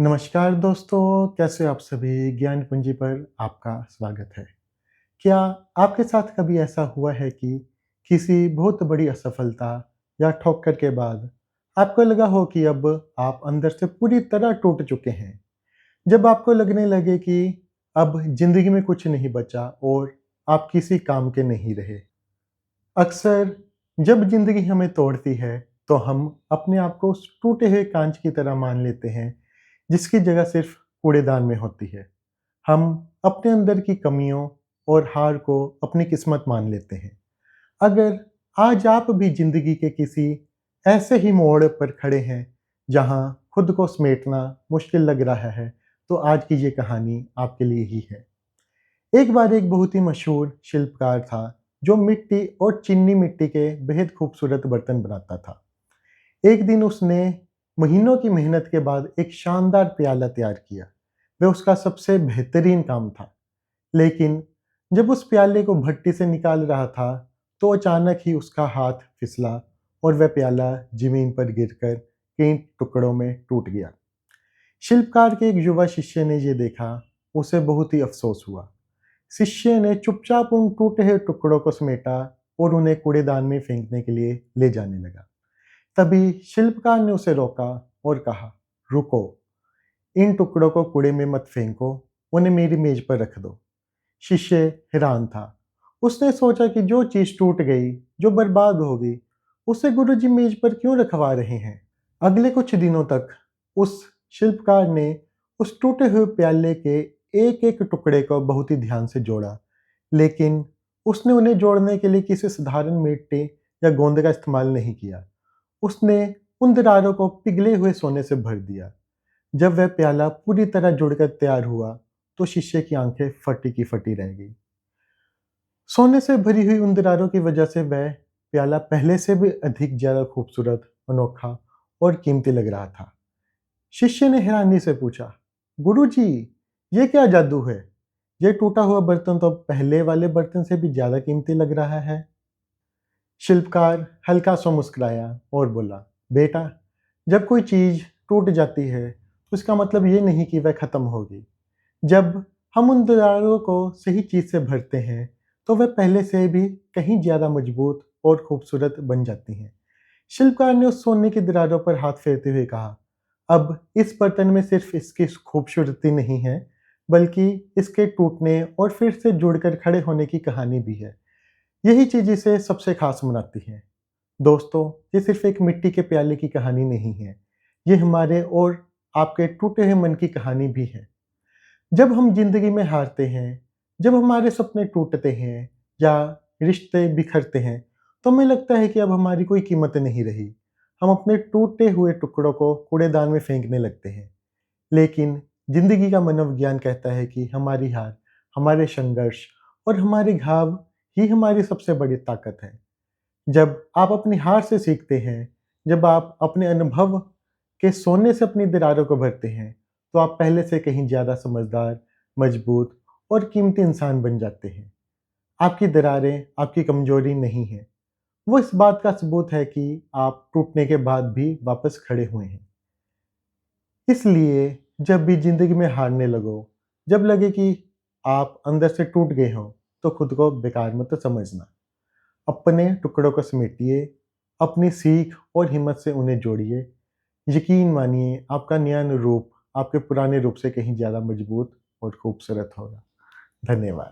नमस्कार दोस्तों, कैसे हो आप सभी? ज्ञान पूंजी पर आपका स्वागत है। क्या आपके साथ कभी ऐसा हुआ है कि किसी बहुत बड़ी असफलता या ठोकर के बाद आपको लगा हो कि अब आप अंदर से पूरी तरह टूट चुके हैं? जब आपको लगने लगे कि अब ज़िंदगी में कुछ नहीं बचा और आप किसी काम के नहीं रहे। अक्सर जब ज़िंदगी हमें तोड़ती है, तो हम अपने आप को उस टूटे हुए कांच की तरह मान लेते हैं, जिसकी जगह सिर्फ़ कूड़ेदान में होती है। हम अपने अंदर की कमियों और हार को अपनी किस्मत मान लेते हैं। अगर आज आप भी ज़िंदगी के किसी ऐसे ही मोड़ पर खड़े हैं, जहाँ खुद को समेटना मुश्किल लग रहा है, तो आज की ये कहानी आपके लिए ही है। एक बार एक बहुत ही मशहूर शिल्पकार था, जो मिट्टी और चीनी मिट्टी के बेहद खूबसूरत बर्तन बनाता था। एक दिन उसने महीनों की मेहनत के बाद एक शानदार प्याला तैयार किया। वह उसका सबसे बेहतरीन काम था। लेकिन जब उस प्याले को भट्टी से निकाल रहा था, तो अचानक ही उसका हाथ फिसला और वह प्याला ज़मीन पर गिरकर कई टुकड़ों में टूट गया। शिल्पकार के एक युवा शिष्य ने ये देखा, उसे बहुत ही अफ़सोस हुआ। शिष्य ने चुपचाप उन टूटे हुए टुकड़ों को समेटा और उन्हें कूड़ेदान में फेंकने के लिए ले जाने लगा। तभी शिल्पकार ने उसे रोका और कहा, रुको, इन टुकड़ों को कूड़े में मत फेंको, उन्हें मेरी मेज पर रख दो। शिष्य हैरान था। उसने सोचा कि जो चीज टूट गई, जो बर्बाद हो गई, उसे गुरुजी मेज पर क्यों रखवा रहे हैं। अगले कुछ दिनों तक उस शिल्पकार ने उस टूटे हुए प्याले के एक एक टुकड़े को बहुत ही ध्यान से जोड़ा, लेकिन उसने उन्हें जोड़ने के लिए किसी साधारण मिट्टी या गोंद का इस्तेमाल नहीं किया। उसने उन दरारों को पिघले हुए सोने से भर दिया। जब वह प्याला पूरी तरह जुड़कर तैयार हुआ, तो शिष्य की आंखें फटी की फटी रह गई। सोने से भरी हुई उन दरारों की वजह से वह प्याला पहले से भी अधिक ज्यादा खूबसूरत, अनोखा और कीमती लग रहा था। शिष्य ने हैरानी से पूछा, गुरुजी, ये क्या जादू है? ये टूटा हुआ बर्तन तो पहले वाले बर्तन से भी ज्यादा कीमती लग रहा है। शिल्पकार हल्का सा मुस्कुराया और बोला, बेटा, जब कोई चीज टूट जाती है, तो इसका मतलब ये नहीं कि वह खत्म होगी। जब हम उन दरारों को सही चीज से भरते हैं, तो वह पहले से भी कहीं ज्यादा मजबूत और खूबसूरत बन जाती हैं। शिल्पकार ने उस सोने की दरारों पर हाथ फेरते हुए कहा, अब इस बर्तन में सिर्फ इसकी खूबसूरती नहीं है, बल्कि इसके टूटने और फिर से जुड़कर खड़े होने की कहानी भी है। यही चीज इसे सबसे खास बनाती है। दोस्तों, ये सिर्फ एक मिट्टी के प्याले की कहानी नहीं है, ये हमारे और आपके टूटे हुए मन की कहानी भी है। जब हम जिंदगी में हारते हैं, जब हमारे सपने टूटते हैं या रिश्ते बिखरते हैं, तो हमें लगता है कि अब हमारी कोई कीमत नहीं रही। हम अपने टूटे हुए टुकड़ों को कूड़ेदान में फेंकने लगते हैं। लेकिन जिंदगी का मनोविज्ञान कहता है कि हमारी हार, हमारे संघर्ष और हमारे घाव ही हमारी सबसे बड़ी ताकत है। जब आप अपनी हार से सीखते हैं, जब आप अपने अनुभव के सोने से अपनी दरारों को भरते हैं, तो आप पहले से कहीं ज़्यादा समझदार, मजबूत और कीमती इंसान बन जाते हैं। आपकी दरारें आपकी कमजोरी नहीं हैं, वो इस बात का सबूत है कि आप टूटने के बाद भी वापस खड़े हुए हैं। इसलिए जब भी ज़िंदगी में हारने लगो, जब लगे कि आप अंदर से टूट गए हो, तो खुद को बेकार मत समझना। अपने टुकड़ों को समेटिए, अपनी सीख और हिम्मत से उन्हें जोड़िए। यकीन मानिए, आपका नया रूप आपके पुराने रूप से कहीं ज़्यादा मजबूत और खूबसूरत होगा। धन्यवाद।